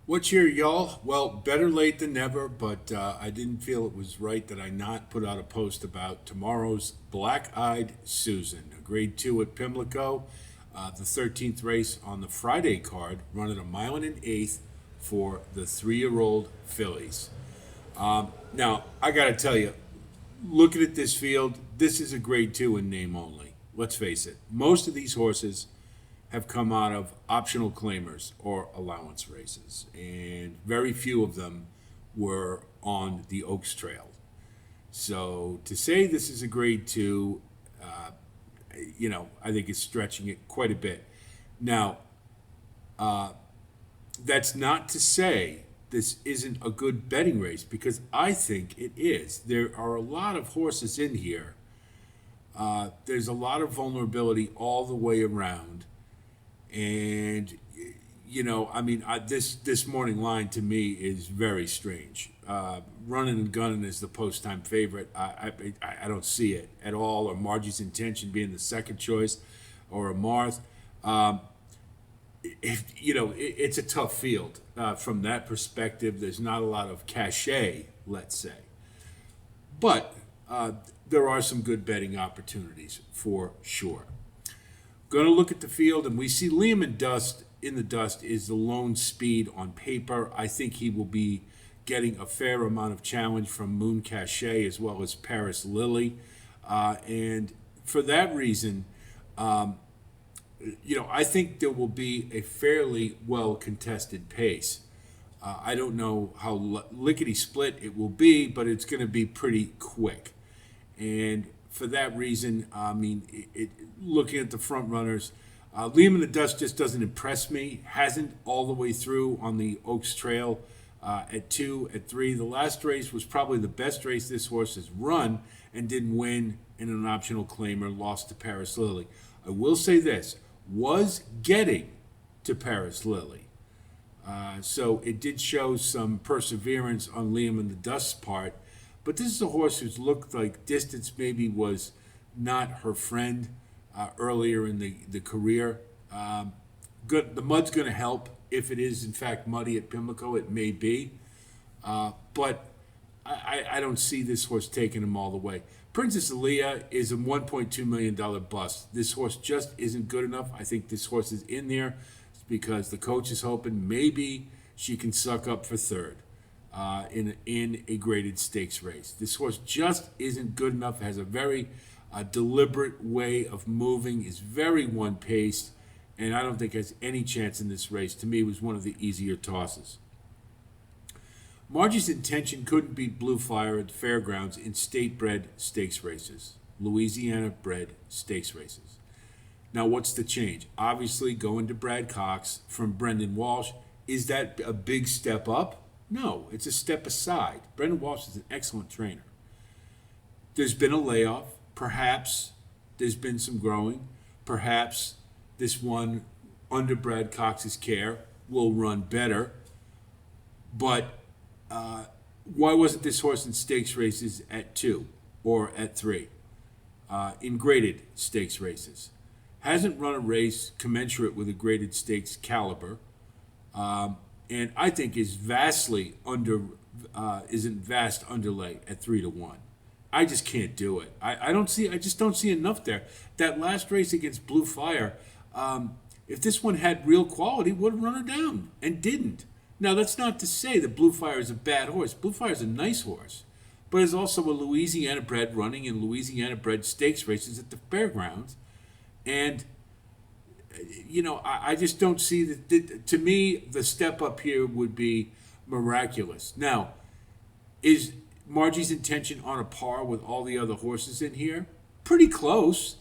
What's your y'all? Well, better late than never, but I didn't feel it was right that I not put out a post about tomorrow's Black Eyed Susan, a grade two at Pimlico, the 13th race on the Friday card, running a mile and an eighth for the 3-year-old fillies. Now, I got to tell you, looking at this field, this is a grade two in name only. Let's face it, most of these horses have come out of optional claimers or allowance races, and very few of them were on the Oaks Trail. So to say this is a grade two, I think is stretching it quite a bit. Now, that's not to say this isn't a good betting race because I think it is. There are a lot of horses in here. There's a lot of vulnerability all the way around. And this morning line to me is very strange. Running and gunning is the post time favorite. I don't see it at all. Or Margie's Intention being the second choice, or a Marth. It's a tough field from that perspective. There's not a lot of cachet, let's say, but there are some good betting opportunities for sure. Going to look at the field, and we see Liam in the dust is the lone speed on paper. I think he will be getting a fair amount of challenge from Moon Cachet as well as Paris Lily. And for that reason, I think there will be a fairly well contested pace. I don't know how lickety split it will be, but it's going to be pretty quick. And for that reason, looking at the front runners, Liam in the Dust just doesn't impress me. Hasn't all the way through on the Oaks Trail at 2, at 3. The last race was probably the best race this horse has run and didn't win in an optional claimer, lost to Paris Lily. I will say this, was getting to Paris Lily. So it did show some perseverance on Liam in the Dust's part. But this is a horse who's looked like distance maybe was not her friend earlier in the career. The mud's going to help if it is in fact muddy at Pimlico. It may be, but I don't see this horse taking him all the way. Princess Aaliyah is a $1.2 million bust. This horse just isn't good enough. I think this horse is in there because the coach is hoping maybe she can suck up for third. In a graded stakes race. This horse just isn't good enough, has a very deliberate way of moving, is very one-paced, and I don't think has any chance in this race. To me, it was one of the easier tosses. Margie's Intention couldn't beat Blue Fire at the fairgrounds in state-bred stakes races, Louisiana-bred stakes races. Now, what's the change? Obviously, going to Brad Cox from Brendan Walsh. Is that a big step up? No, it's a step aside. Brendan Walsh is an excellent trainer. There's been a layoff. Perhaps there's been some growing. Perhaps this one, under Brad Cox's care, will run better. But why wasn't this horse in stakes races at 2 or at 3? In graded stakes races. Hasn't run a race commensurate with a graded stakes caliber. And I think is vastly is in vast underlay at 3-1. I just can't do it. I just don't see enough there. That last race against Blue Fire, if this one had real quality, would have run her down and didn't. Now that's not to say that Blue Fire is a bad horse. Blue Fire is a nice horse, but is also a Louisiana bred running in Louisiana bred stakes races at the fairgrounds, and I just don't see that. To me, the step up here would be miraculous. Now, is Margie's Intention on a par with all the other horses in here? Pretty close.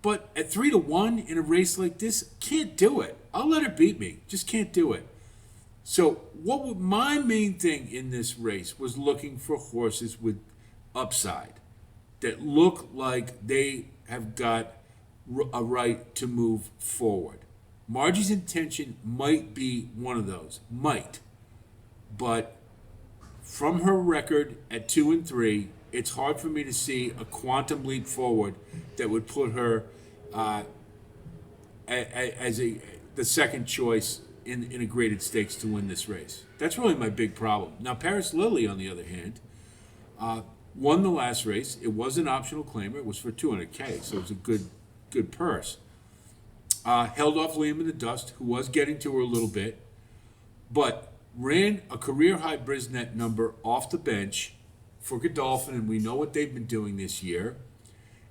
But at 3-1 in a race like this, can't do it. I'll let her beat me. Just can't do it. So, my main thing in this race was looking for horses with upside that look like they have got a right to move forward. Margie's Intention might be one of those. Might. But from her record at 2 and 3, it's hard for me to see a quantum leap forward that would put her as the second choice in a graded stakes to win this race. That's really my big problem. Now, Paris Lily, on the other hand, won the last race. It was an optional claimer. It was for 200K, so it was a good purse. Held off Liam in the dust, who was getting to her a little bit, but ran a career-high Brisnet number off the bench for Godolphin, and we know what they've been doing this year.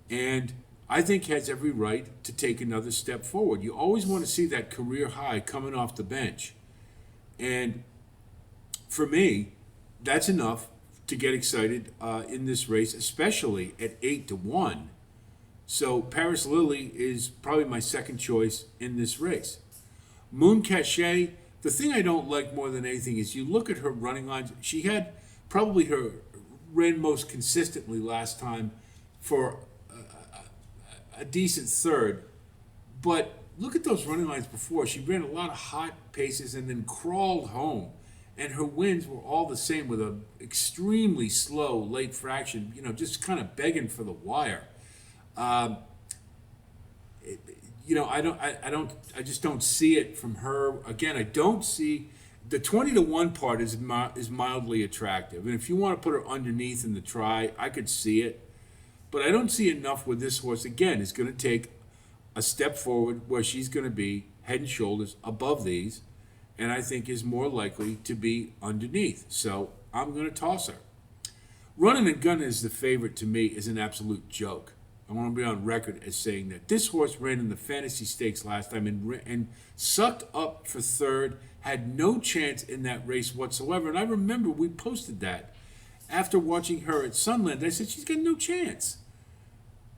And I think has every right to take another step forward. You always want to see that career high coming off the bench. And for me, that's enough to get excited in this race, especially at 8-1. So Paris Lily is probably my second choice in this race. Moon Cachet, the thing I don't like more than anything is you look at her running lines. She had probably her ran most consistently last time for a decent third, but look at those running lines before. She ran a lot of hot paces and then crawled home, and her wins were all the same with an extremely slow late fraction, just kind of begging for the wire. I just don't see it from her. Again, I don't see the 20-1 part is mildly attractive, and if you want to put her underneath in the try, I could see it. But I don't see enough where this horse, again, is going to take a step forward where she's going to be head and shoulders above these, and I think is more likely to be underneath. So I'm going to toss her. Running and Gunning is the favorite to me is an absolute joke. I want to be on record as saying that this horse ran in the Fantasy Stakes last time and sucked up for third, had no chance in that race whatsoever. And I remember we posted that. After watching her at Sunland, I said, she's got no chance.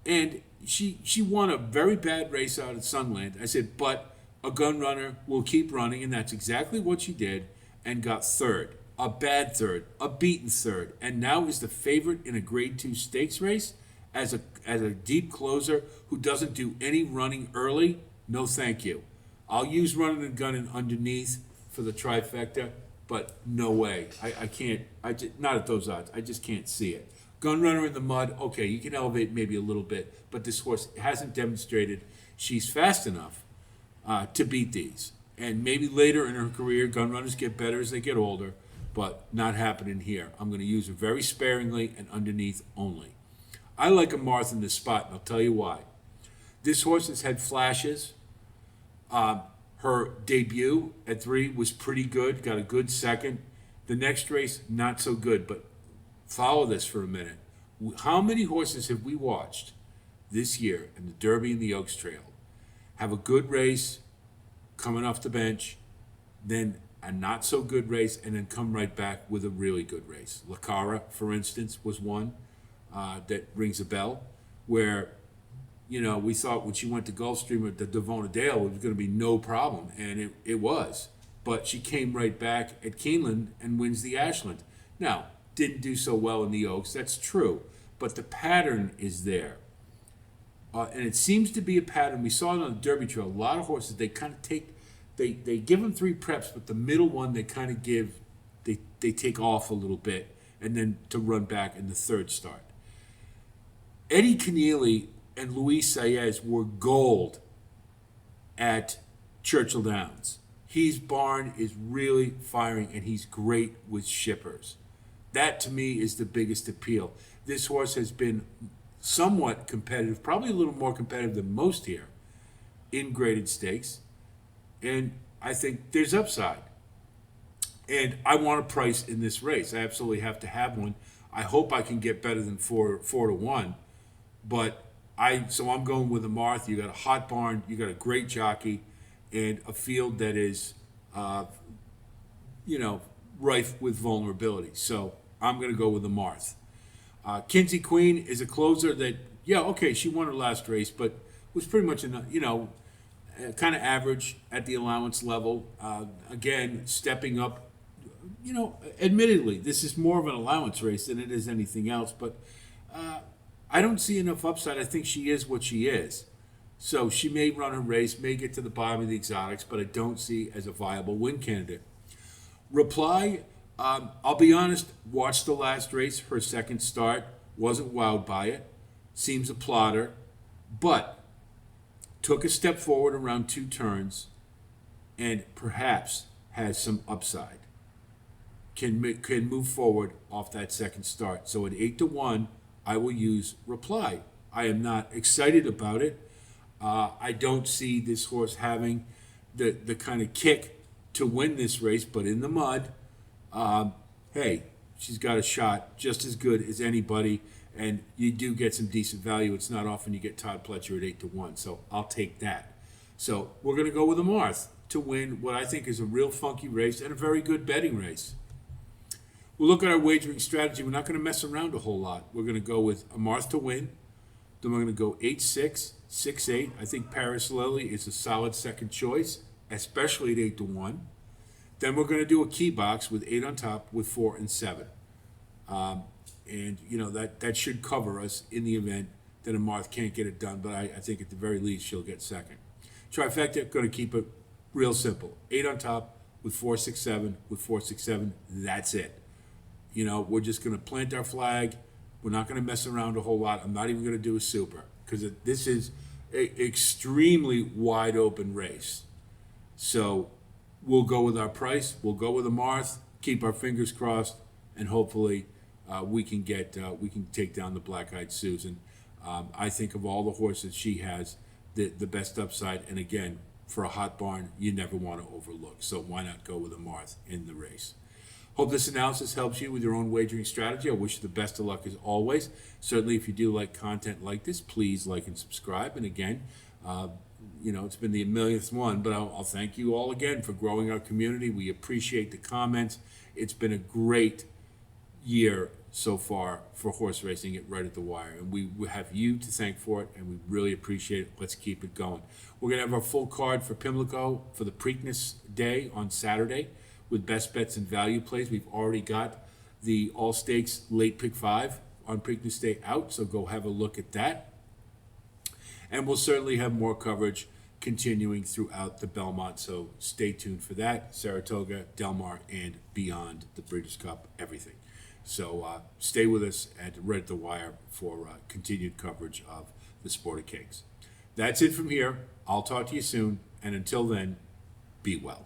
And she won a very bad race out at Sunland. I said, but a gun runner will keep running, and that's exactly what she did, and got third. A bad third, a beaten third, and now is the favorite in a Grade 2 stakes race as a deep closer who doesn't do any running early. No thank you. I'll use Running and Gunning underneath for the trifecta, but no way. I can't. Not at those odds. I just can't see it. Gun Runner in the mud. Okay, you can elevate maybe a little bit, but this horse hasn't demonstrated she's fast enough to beat these. And maybe later in her career, gun runners get better as they get older, but not happening here. I'm going to use her very sparingly and underneath only. I like a Martha in this spot, and I'll tell you why. This horse has had flashes. Her debut at 3 was pretty good, got a good second. The next race, not so good, but follow this for a minute. How many horses have we watched this year in the Derby and the Oaks Trail have a good race coming off the bench, then a not so good race, and then come right back with a really good race? Lacara, for instance, was one that rings a bell, where we thought when she went to Gulfstream at the Devona Dale, it was going to be no problem, and it was. But she came right back at Keeneland and wins the Ashland. Now, didn't do so well in the Oaks, that's true, but the pattern is there. And it seems to be a pattern. We saw it on the Derby Trail. A lot of horses, they kind of take, they give them 3 preps, but the middle one they kind of give, they take off a little bit, and then to run back in the third start. Eddie Keneally and Luis Saez were gold at Churchill Downs. His barn is really firing, and he's great with shippers. That, to me, is the biggest appeal. This horse has been somewhat competitive, probably a little more competitive than most here in graded stakes, and I think there's upside. And I want a price in this race. I absolutely have to have one. I hope I can get better than 4-1, but so I'm going with a Martha. You got a hot barn, you got a great jockey, and a field that is, rife with vulnerability. So I'm going to go with the Martha. Kinsey Queen is a closer that, she won her last race, but was pretty much, kind of average at the allowance level. Again, stepping up. Admittedly, this is more of an allowance race than it is anything else, but I don't see enough upside. I think she is what she is. So she may run her race, may get to the bottom of the exotics, but I don't see as a viable win candidate. Reply, I'll be honest, watched the last race, her second start, wasn't wowed by it, seems a plotter, but took a step forward around 2 turns, and perhaps has some upside, can move forward off that second start. So at 8-1, I will use Reply. I am not excited about it. I don't see this horse having the kind of kick to win this race, but in the mud, hey, she's got a shot just as good as anybody, and you do get some decent value. It's not often you get Todd Pletcher at 8-1, so I'll take that. So we're going to go with a Marth to win what I think is a real funky race and a very good betting race. We'll look at our wagering strategy. We're not going to mess around a whole lot. We're going to go with a Marth to win. Then we're going to go 8-6, 6-8. I think Paris Lily is a solid second choice, especially at 8-1. Then we're going to do a key box with 8 on top with 4 and 7. And, you know, that should cover us in the event that a Marth can't get it done. But I think at the very least she'll get second. Trifecta, going to keep it real simple. 8 on top with 4, 6, 7, with 4, 6, 7. That's it. You know, we're just going to plant our flag. We're not going to mess around a whole lot. I'm not even going to do a super because this is an extremely wide open race. So we'll go with our price. We'll go with a Marth. Keep our fingers crossed, and hopefully we can take down the Black-Eyed Susan. I think of all the horses she has, the best upside. And again, for a hot barn, you never want to overlook. So why not go with a Marth in the race? Hope this analysis helps you with your own wagering strategy. I wish you the best of luck as always. Certainly, if you do like content like this, please like and subscribe. And again, you know, it's been the millionth one, but I'll thank you all again for growing our community. We appreciate the comments. It's been a great year so far for horse racing at Right at the Wire, and we have you to thank for it, and we really appreciate it. Let's keep it going. We're going to have our full card for Pimlico for the Preakness Day on Saturday with best bets and value plays. We've already got the All Stakes Late Pick 5 on Preakness Day out, so go have a look at that. And we'll certainly have more coverage continuing throughout the Belmont, so stay tuned for that. Saratoga, Del Mar, and beyond the Breeders' Cup, everything. So stay with us at Red at the Wire for continued coverage of the Sport of Kings. That's it from here. I'll talk to you soon, and until then, be well.